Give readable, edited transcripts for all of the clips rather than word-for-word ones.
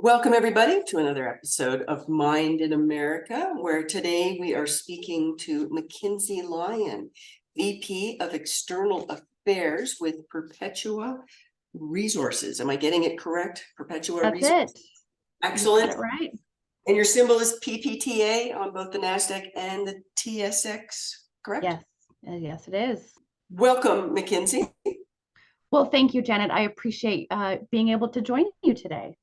Welcome, everybody, to another episode of Mind in America, where today we are speaking to Mckinsey Lyon, VP of External Affairs with Perpetua Resources. Am I getting it correct? Perpetua That's Resources. it. Excellent. You got it right. And your symbol is PPTA on both the NASDAQ and the TSX, correct? Yes. Yes, it is. Welcome, Mckinsey. Well, thank you, Janet. I appreciate being able to join you today.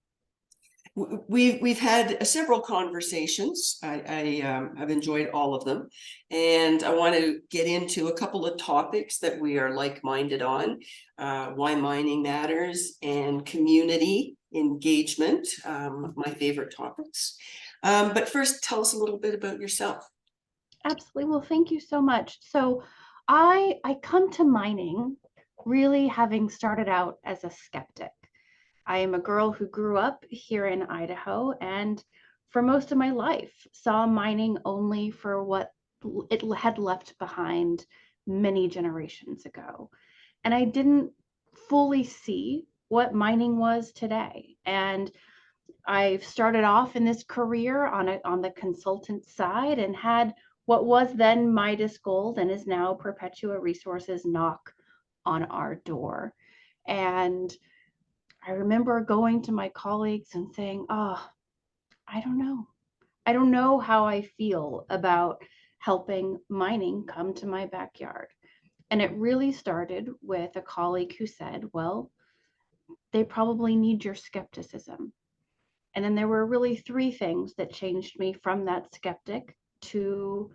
We've had several conversations. I've enjoyed all of them, and I want to get into a couple of topics that we are like-minded on: why mining matters and community engagement. My favorite topics. But first, tell us a little bit about yourself. Absolutely. Well, thank you so much. So I come to mining really having started out as a skeptic. I am a girl who grew up here in Idaho and for most of my life saw mining only for what it had left behind many generations ago. And I didn't fully see what mining was today. And I've started off in this career on the consultant side and had what was then Midas Gold and is now Perpetua Resources knock on our door. And I remember going to my colleagues and saying, "Oh, I don't know. I don't know how I feel about helping mining come to my backyard." And it really started with a colleague who said, "Well, they probably need your skepticism." And then there were really three things that changed me from that skeptic to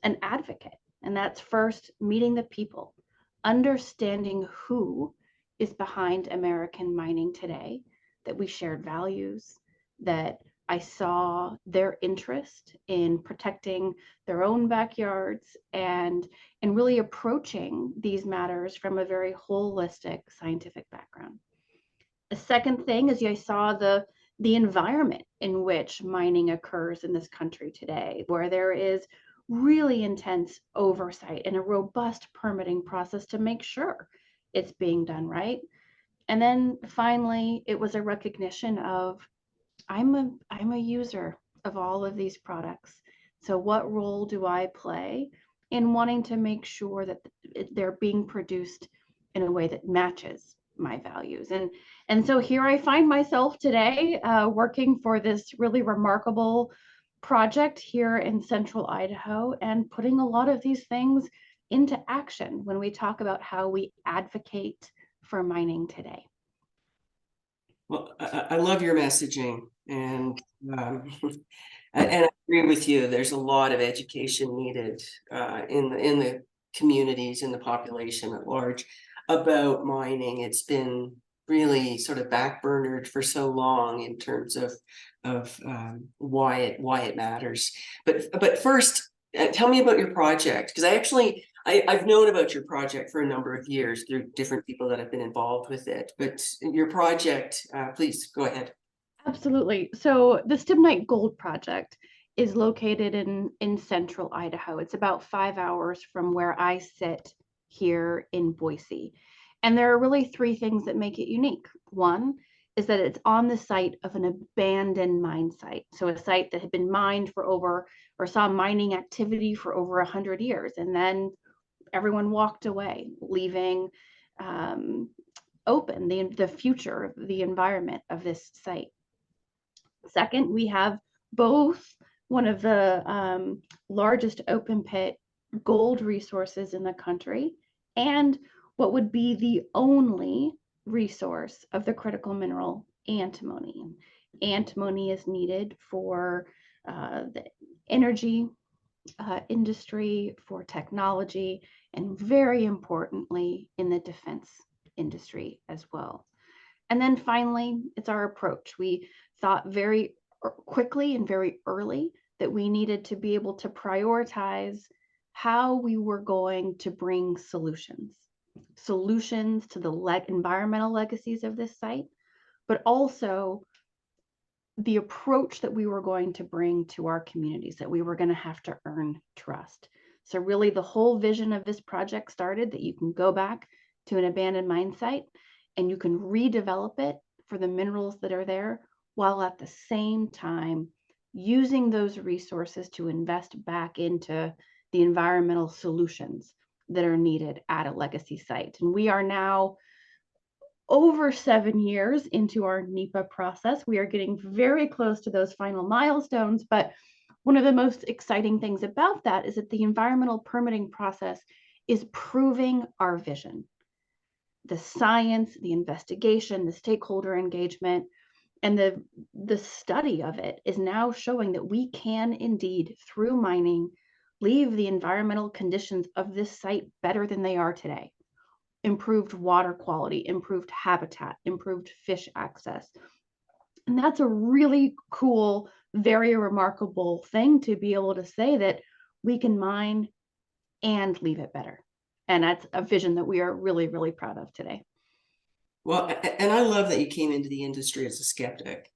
an advocate. And that's first meeting the people, understanding who is behind American mining today, that we shared values, that I saw their interest in protecting their own backyards and really approaching these matters from a very holistic scientific background. The second thing is I saw the environment in which mining occurs in this country today, where there is really intense oversight and a robust permitting process to make sure it's being done right. And then finally, it was a recognition of I'm a user of all of these products. So what role do I play in wanting to make sure that they're being produced in a way that matches my values? And so here I find myself today working for this really remarkable project here in central Idaho and putting a lot of these things into action when we talk about how we advocate for mining today. Well, I love your messaging, and and I agree with you. There's a lot of education needed in the communities, in the population at large, about mining. It's been really sort of backburnered for so long in terms of why it matters. But first, tell me about your project, because I've known about your project for a number of years through different people that have been involved with it. But your project, please go ahead. Absolutely. So the Stibnite Gold Project is located in central Idaho. It's about 5 hours from where I sit here in Boise. And there are really three things that make it unique. One is that it's on the site of an abandoned mine site. So a site that had been mined for over, or saw mining activity for over 100 years. And then everyone walked away, leaving open the future, the environment of this site. Second, we have both one of the largest open pit gold resources in the country and what would be the only resource of the critical mineral antimony. Antimony is needed for the energy industry, for technology, and very importantly in the defense industry as well. And then finally, it's our approach. We thought very quickly and very early that we needed to be able to prioritize how we were going to bring solutions to the environmental legacies of this site, but also the approach that we were going to bring to our communities, that we were going to have to earn trust. So really the whole vision of this project started that you can go back to an abandoned mine site and you can redevelop it for the minerals that are there while at the same time using those resources to invest back into the environmental solutions that are needed at a legacy site. And we are now over 7 years into our NEPA process. We are getting very close to those final milestones, but one of the most exciting things about that is that the environmental permitting process is proving our vision. The science, the investigation, the stakeholder engagement, and the study of it is now showing that we can indeed, through mining, leave the environmental conditions of this site better than they are today. Improved water quality, improved habitat, improved fish access. And that's a really cool, very remarkable thing to be able to say that we can mine and leave it better. And that's a vision that we are really, really proud of today. Well, and I love that you came into the industry as a skeptic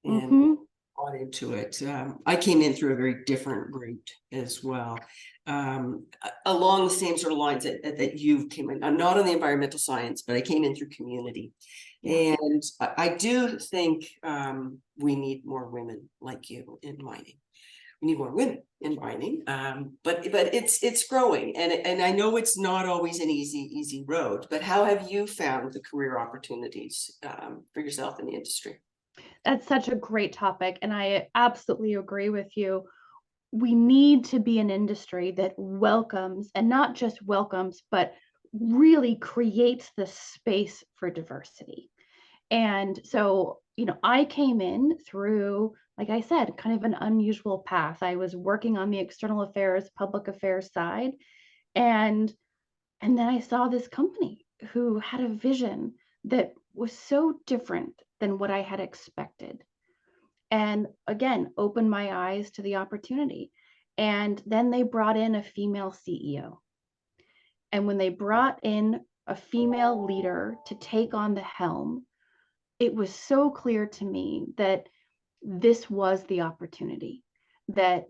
and Mm-hmm. got into it. I came in through a very different route as well, along the same sort of lines that you came in. I'm not on the environmental science, but I came in through community. Yeah. And I do think we need more women like you in mining. We need more women in mining, but it's growing, and I know it's not always an easy road. But how have you found the career opportunities for yourself in the industry? That's such a great topic. And I absolutely agree with you. We need to be an industry that welcomes, and not just welcomes, but really creates the space for diversity. And so, I came in through, like I said, kind of an unusual path. I was working on the external affairs, public affairs side, and then I saw this company who had a vision that was so different than what I had expected. And again, opened my eyes to the opportunity. And then they brought in a female CEO. And when they brought in a female leader to take on the helm, it was so clear to me that this was the opportunity, that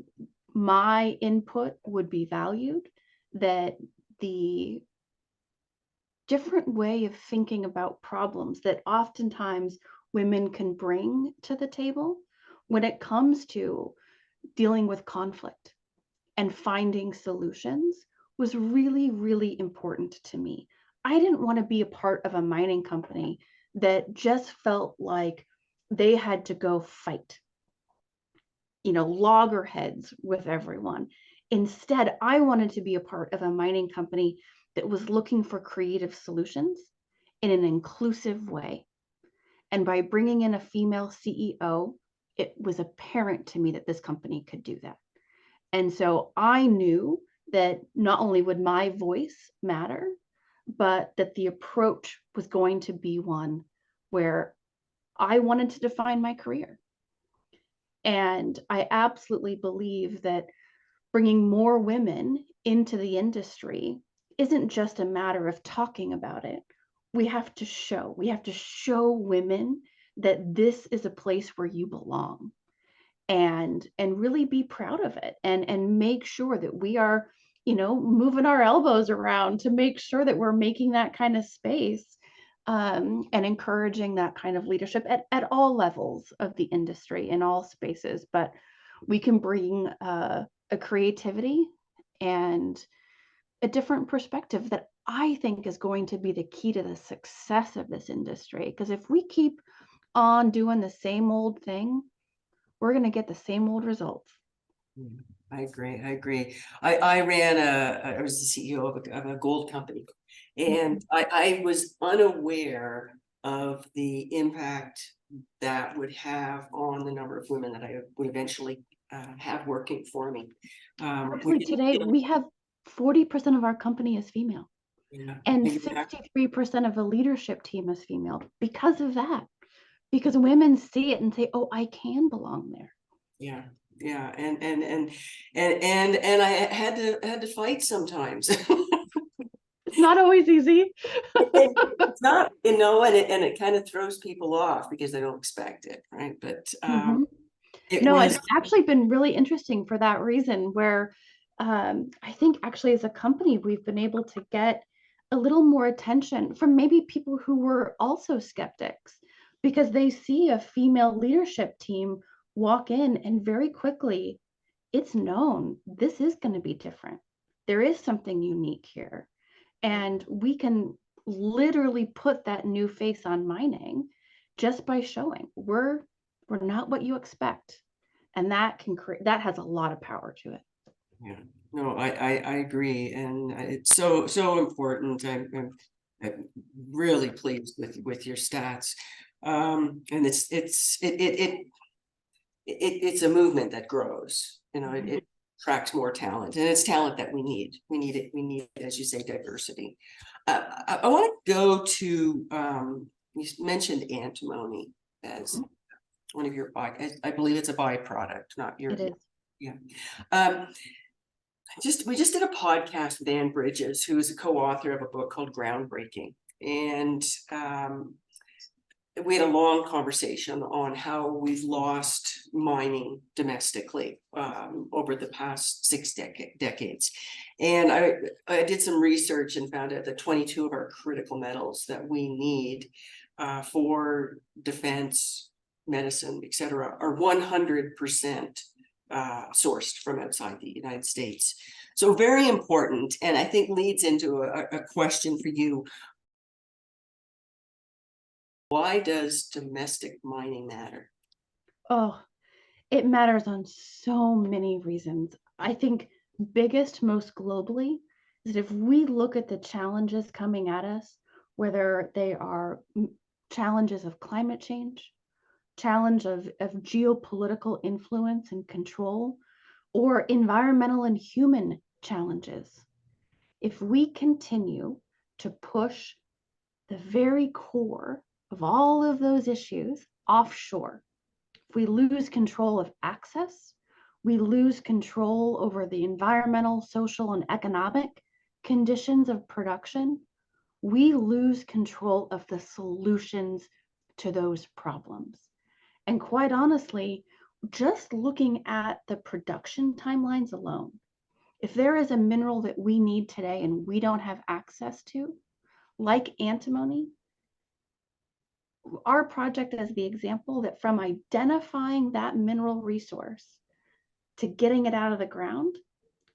my input would be valued, that the different way of thinking about problems that oftentimes women can bring to the table when it comes to dealing with conflict and finding solutions was really, really important to me. I didn't want to be a part of a mining company that just felt like they had to go fight, loggerheads with everyone. Instead, I wanted to be a part of a mining company that was looking for creative solutions in an inclusive way. And by bringing in a female CEO, it was apparent to me that this company could do that. And so I knew that not only would my voice matter, but that the approach was going to be one where I wanted to define my career. And I absolutely believe that bringing more women into the industry isn't just a matter of talking about it. We have to show women that this is a place where you belong, and really be proud of it, and make sure that we are moving our elbows around to make sure that we're making that kind of space, and encouraging that kind of leadership at all levels of the industry in all spaces. But we can bring a creativity and a different perspective that I think is going to be the key to the success of this industry, because if we keep on doing the same old thing, we're going to get the same old results. Yeah, I agree. I was the CEO of a gold company, and I was unaware of the impact that would have on the number of women that I would eventually have working for me. Actually, today we have 40% of our company is female, yeah, and exactly. 63% of the leadership team is female because of that. Because women see it and say, "Oh, I can belong there." Yeah, yeah, and I had to fight sometimes. It's not always easy. It's not, and it kind of throws people off because they don't expect it, right? But Mhm. it No, and was, it's actually been really interesting for that reason, where I think actually as a company, we've been able to get a little more attention from maybe people who were also skeptics, because they see a female leadership team walk in, and very quickly it's known this is going to be different. There is something unique here. And we can literally put that new face on mining just by showing we're not what you expect. And that can create, that has a lot of power to it. Yeah, no, I agree, and it's so important. I'm really pleased with your stats, and it's a movement that grows. It attracts more talent, and it's talent that we need. We need, as you say, diversity. I want to go to you mentioned antimony as one of your I believe it's a byproduct, not your. It is. Yeah. Um, we just did a podcast with Ann Bridges, who is a co-author of a book called Groundbreaking. And we had a long conversation on how we've lost mining domestically over the past 6 decades. And I did some research and found out that 22 of our critical metals that we need for defense, medicine, et cetera, are 100% sourced from outside the United States. So very important, and I think leads into a question for you. Why does domestic mining matter? Oh, it matters on so many reasons. I think biggest, most globally, is that if we look at the challenges coming at us, whether they are challenges of climate change, challenge of geopolitical influence and control, or environmental and human challenges, if we continue to push the very core of all of those issues offshore, if we lose control of access, we lose control over the environmental, social, and economic conditions of production, we lose control of the solutions to those problems. And quite honestly, just looking at the production timelines alone, if there is a mineral that we need today and we don't have access to, like antimony, our project is the example that from identifying that mineral resource to getting it out of the ground,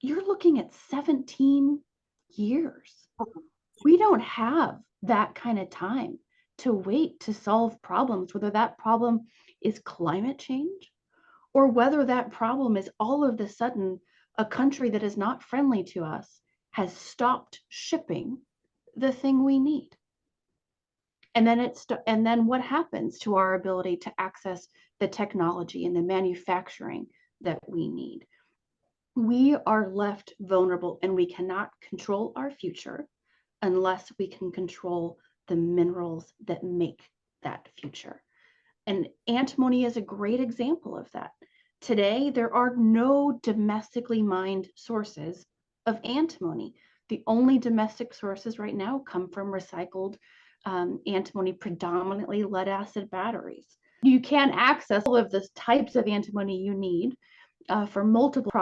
you're looking at 17 years. We don't have that kind of time to wait to solve problems, whether that problem is climate change or whether that problem is all of a sudden a country that is not friendly to us has stopped shipping the thing we need. And then what happens to our ability to access the technology and the manufacturing that we need? We are left vulnerable, and we cannot control our future unless we can control the minerals that make that future. And antimony is a great example of that. Today, there are no domestically mined sources of antimony. The only domestic sources right now come from recycled antimony, predominantly lead acid batteries. You can access all of the types of antimony you need for multiple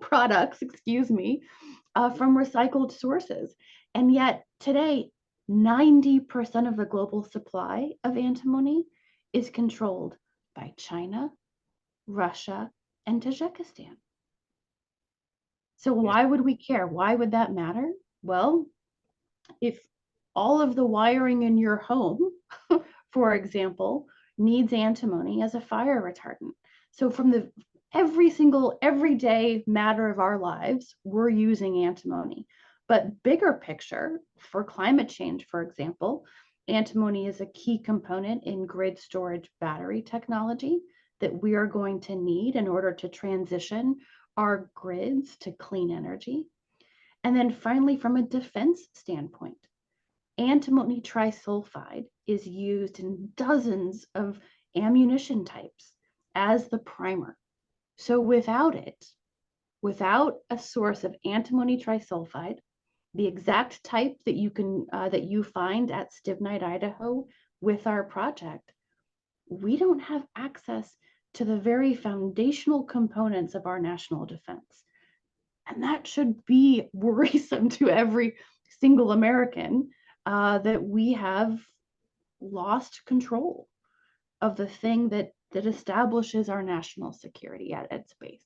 products, from recycled sources. And yet today, 90% of the global supply of antimony is controlled by China, Russia, and Tajikistan. So why would we care? Why would that matter? Well, if all of the wiring in your home, for example, needs antimony as a fire retardant. So from the every single everyday matter of our lives, we're using antimony. But bigger picture, for climate change, for example, antimony is a key component in grid storage battery technology that we are going to need in order to transition our grids to clean energy. And then finally, from a defense standpoint, antimony trisulfide is used in dozens of ammunition types as the primer. So without it, without a source of antimony trisulfide, the exact type that you find at Stibnite, Idaho, with our project, we don't have access to the very foundational components of our national defense. And that should be worrisome to every single American, that we have lost control of the thing that establishes our national security at its base.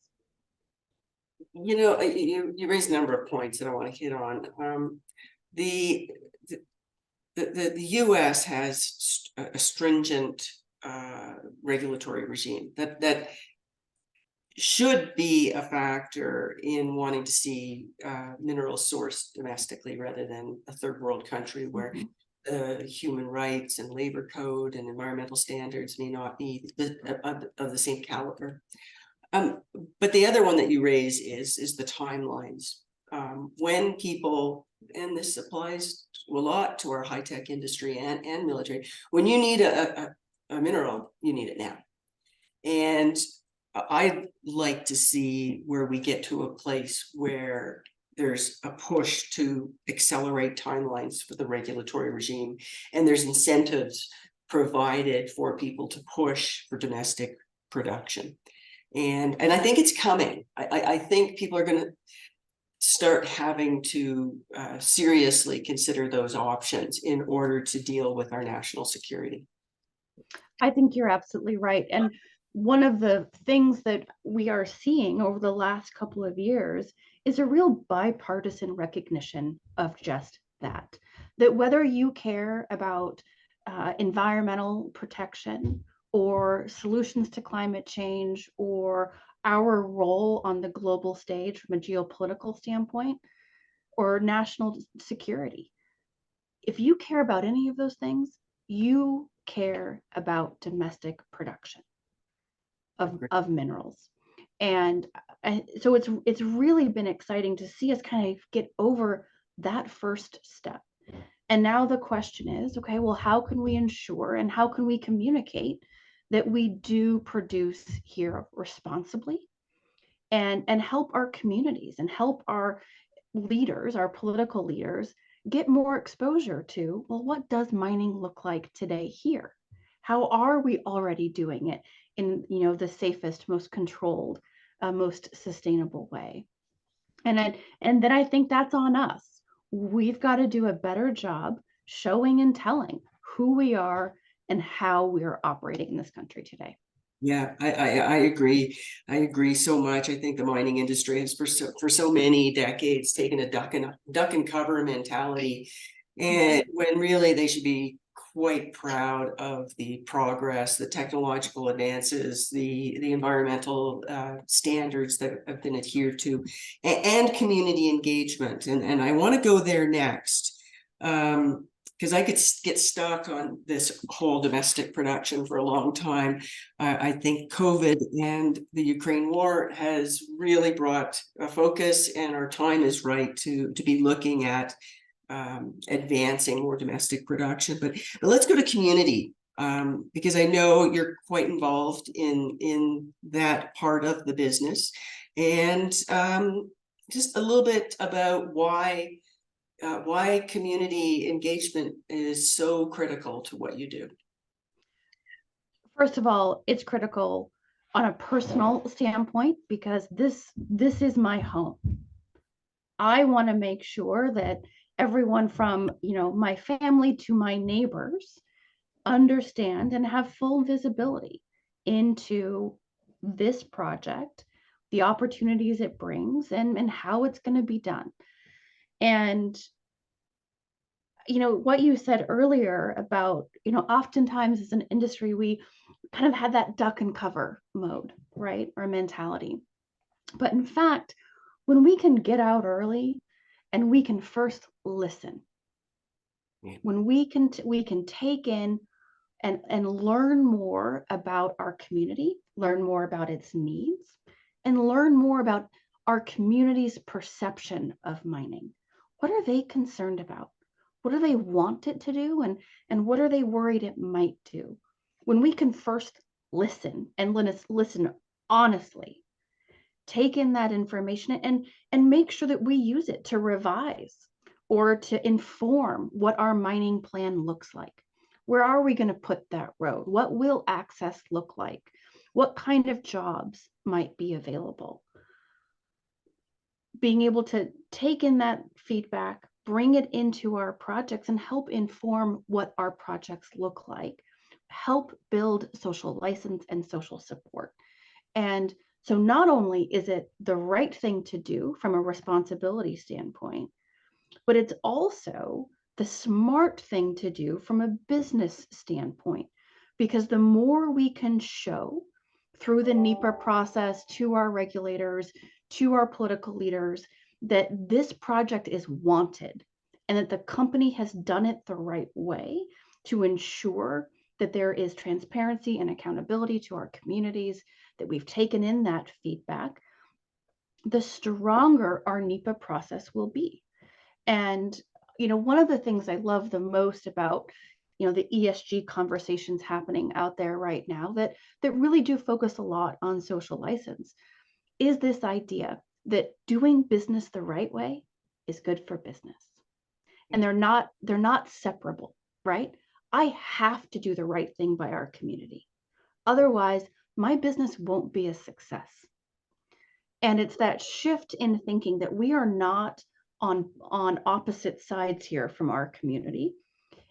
You raised a number of points that I want to hit on. The U.S. has a stringent regulatory regime that should be a factor in wanting to see minerals sourced domestically rather than a third world country where human rights and labor code and environmental standards may not be of the same caliber. But the other one that you raise is the timelines. When people, and this applies a lot to our high-tech industry and military, when you need a mineral, you need it now. And I'd like to see where we get to a place where there's a push to accelerate timelines for the regulatory regime, and there's incentives provided for people to push for domestic production. And I think it's coming. I think people are going to start having to seriously consider those options in order to deal with our national security. I think you're absolutely right. And one of the things that we are seeing over the last couple of years is a real bipartisan recognition of just that. That whether you care about environmental protection or solutions to climate change or our role on the global stage from a geopolitical standpoint or national security, if you care about any of those things, you care about domestic production of minerals. And so it's really been exciting to see us kind of get over that first step. And now the question is, okay, well, how can we ensure and how can we communicate that we do produce here responsibly and help our communities and help our leaders, our political leaders, get more exposure to, well, what does mining look like today here? How are we already doing it in, the safest, most controlled, most sustainable way? And then I think that's on us. We've got to do a better job showing and telling who we are and how we are operating in this country today. Yeah, I agree. I agree so much. I think the mining industry has for so many decades taken a duck and cover mentality, and when really they should be quite proud of the progress, the technological advances, the environmental standards that have been adhered to, and community engagement. And I want to go there next. Because I could get stuck on this whole domestic production for a long time. I think COVID and the Ukraine war has really brought a focus, and our time is right to be looking at advancing more domestic production. But let's go to community, because I know you're quite involved in that part of the business, and just a little bit about why community engagement is so critical to what you do. First of all, it's critical on a personal standpoint because this is my home. I want to make sure that everyone from, my family to my neighbors understand and have full visibility into this project, the opportunities it brings, and how it's going to be done. And what you said earlier about, oftentimes as an industry, we kind of had that duck and cover mode, right? Or mentality. But in fact, when we can get out early and we can first listen, when we can take in and learn more about our community, learn more about its needs, and learn more about our community's perception of mining. What are they concerned about? What do they want it to do? And what are they worried it might do? When we can first listen and listen honestly, take in that information and make sure that we use it to revise or to inform what our mining plan looks like. Where are we going to put that road? What will access look like? What kind of jobs might be available? Being able to take in that feedback, bring it into our projects and help inform what our projects look like, help build social license and social support. And so not only is it the right thing to do from a responsibility standpoint, but it's also the smart thing to do from a business standpoint, because the more we can show through the NEPA process to our regulators, to our political leaders, that this project is wanted and that the company has done it the right way to ensure that there is transparency and accountability to our communities, that we've taken in that feedback, the stronger our NEPA process will be. And, one of the things I love the most about, the ESG conversations happening out there right now that really do focus a lot on social license is this idea that doing business the right way is good for business. And they're not separable, right? I have to do the right thing by our community. Otherwise, my business won't be a success. And it's that shift in thinking that we are not on opposite sides here from our community.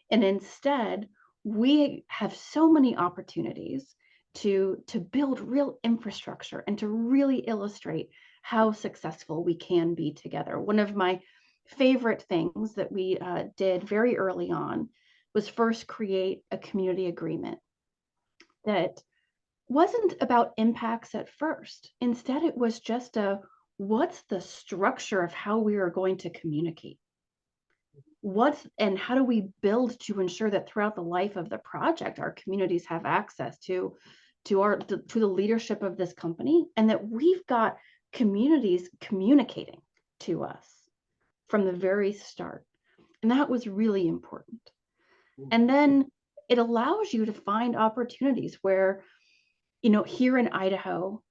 And instead, we have so many opportunities to build real infrastructure and to really illustrate how successful we can be together. One of my favorite things that we did very early on was first create a community agreement that wasn't about impacts at first. Instead, it was just what's the structure of how we are going to communicate? And how do we build to ensure that throughout the life of the project, our communities have access to the leadership of this company, and that we've got communities communicating to us from the very start. And that was really important. And then it allows you to find opportunities where, here in Idaho,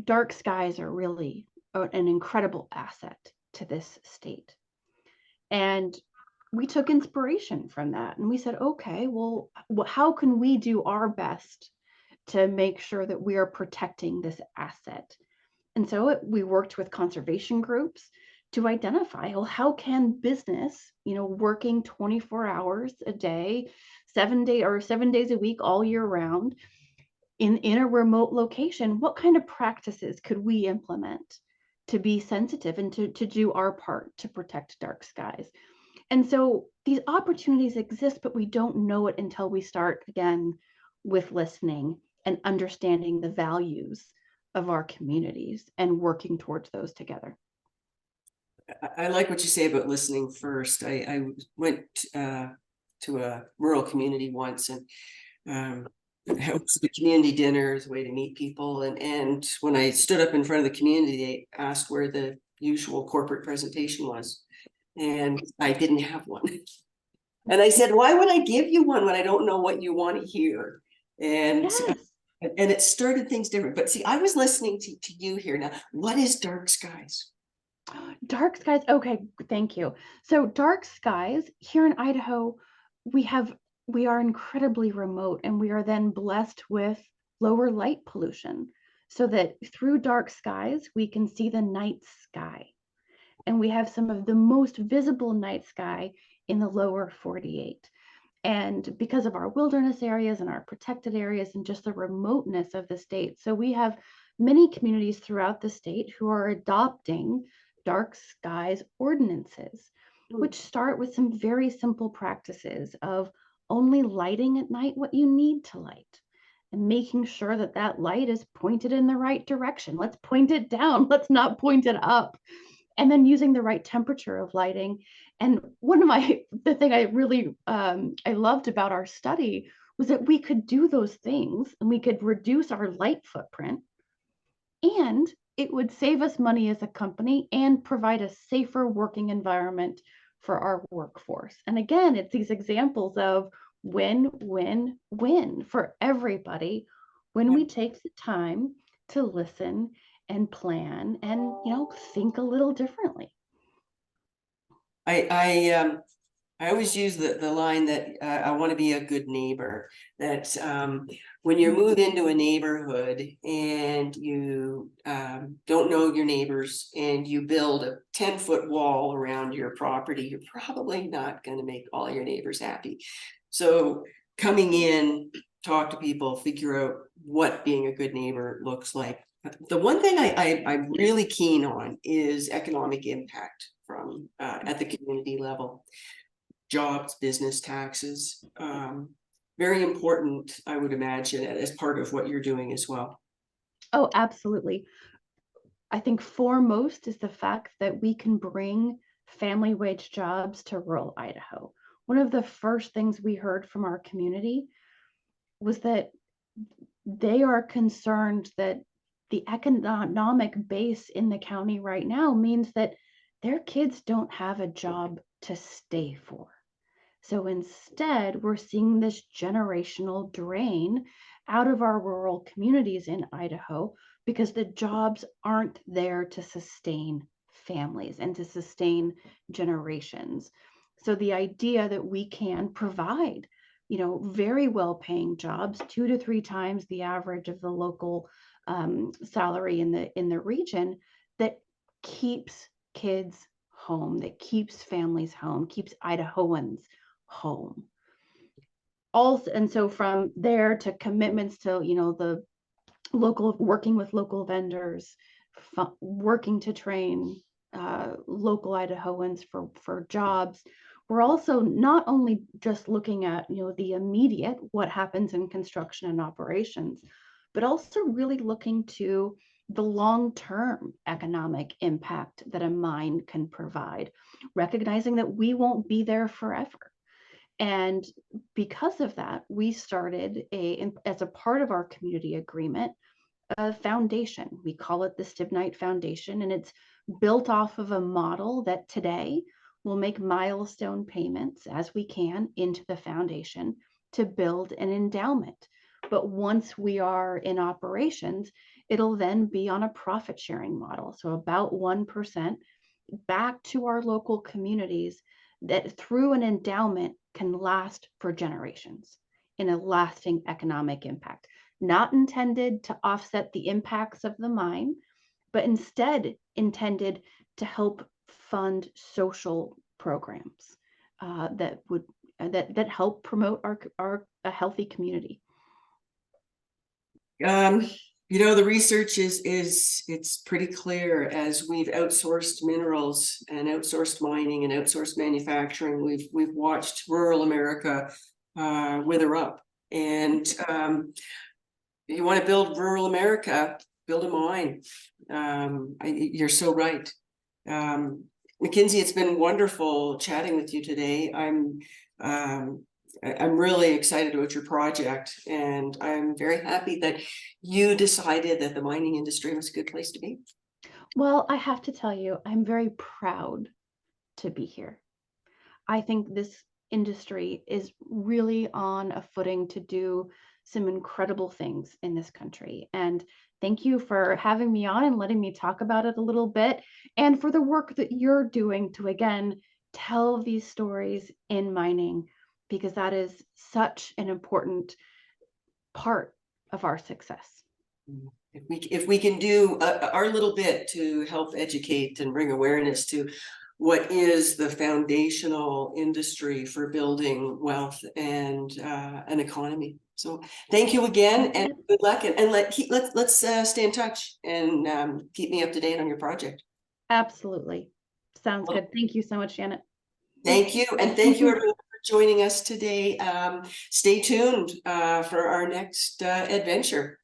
dark skies are really an incredible asset to this state. And we took inspiration from that. And we said, okay, well, how can we do our best to make sure that we are protecting this asset? And so we worked with conservation groups to identify, well, how can business, working 24 hours a day, 7 days a week, all year round, in a remote location, what kind of practices could we implement to be sensitive and to do our part to protect dark skies? And so these opportunities exist, but we don't know it until we start again with listening and understanding the values of our communities and working towards those together. I like what you say about listening first. I went to a rural community once, and hosted a community dinner as a way to meet people. And when I stood up in front of the community, they asked where the usual corporate presentation was, and I didn't have one. And I said, why would I give you one when I don't know what you want to hear? And Yes. and it started things different. But see, I was listening to you here now. What is dark skies? Dark skies. Okay, thank you. So dark skies here in Idaho, we are incredibly remote, and we are then blessed with lower light pollution, so that through dark skies we can see the night sky. And we have some of the most visible night sky in the lower 48. And because of our wilderness areas and our protected areas and just the remoteness of the state. So we have many communities throughout the state who are adopting dark skies ordinances, which start with some very simple practices of only lighting at night what you need to light, and making sure that that light is pointed in the right direction. Let's point it down. Let's not point it up. And then using the right temperature of lighting. And the thing I really, I loved about our study was that we could do those things and we could reduce our light footprint, and it would save us money as a company and provide a safer working environment for our workforce. And again, it's these examples of win, win, win for everybody when we take the time to listen and plan and think a little differently. I I always use the line that I want to be a good neighbor, that when you move into a neighborhood and you don't know your neighbors and you build a 10-foot wall around your property, you're probably not going to make all your neighbors happy. So coming in, talk to people, figure out what being a good neighbor looks like. The one thing I'm really keen on is economic impact from at the community level. Jobs, business taxes, very important, I would imagine, as part of what you're doing as well. Oh, absolutely. I think foremost is the fact that we can bring family wage jobs to rural Idaho. One of the first things we heard from our community was that they are concerned that the economic base in the county right now means that their kids don't have a job to stay for. So instead, we're seeing this generational drain out of our rural communities in Idaho because the jobs aren't there to sustain families and to sustain generations. So the idea that we can provide, very well paying jobs, 2 to 3 times the average of the local salary in the region, that keeps kids home, that keeps families home, keeps Idahoans home. Also, and so from there to commitments to, the local, working with local vendors, working to train local Idahoans for jobs. We're also not only just looking at, the immediate, what happens in construction and operations, but also really looking to the long-term economic impact that a mine can provide, recognizing that we won't be there forever. And because of that, we started as a part of our community agreement, a foundation. We call it the Stibnite Foundation, and it's built off of a model that today will make milestone payments as we can into the foundation to build an endowment. But once we are in operations, it'll then be on a profit sharing model. So about 1% back to our local communities, that through an endowment can last for generations in a lasting economic impact, not intended to offset the impacts of the mine, but instead intended to help fund social programs that help promote our a healthy community. The research it's pretty clear. As we've outsourced minerals and outsourced mining and outsourced manufacturing, we've watched rural America wither up. And you want to build rural America, build a mine. You're so right. Mckinsey, it's been wonderful chatting with you today. I'm really excited about your project, and I'm very happy that you decided that the mining industry was a good place to be. Well, I have to tell you, I'm very proud to be here. I think this industry is really on a footing to do some incredible things in this country. And thank you for having me on and letting me talk about it a little bit, and for the work that you're doing to, again, tell these stories in mining, because that is such an important part of our success. If we can do our little bit to help educate and bring awareness to what is the foundational industry for building wealth and an economy. So thank you again, and good luck, and let's stay in touch and keep me up to date on your project. Absolutely. Sounds good. Thank you so much, Janet. Thank you, and thank you everyone for joining us today. Stay tuned for our next adventure.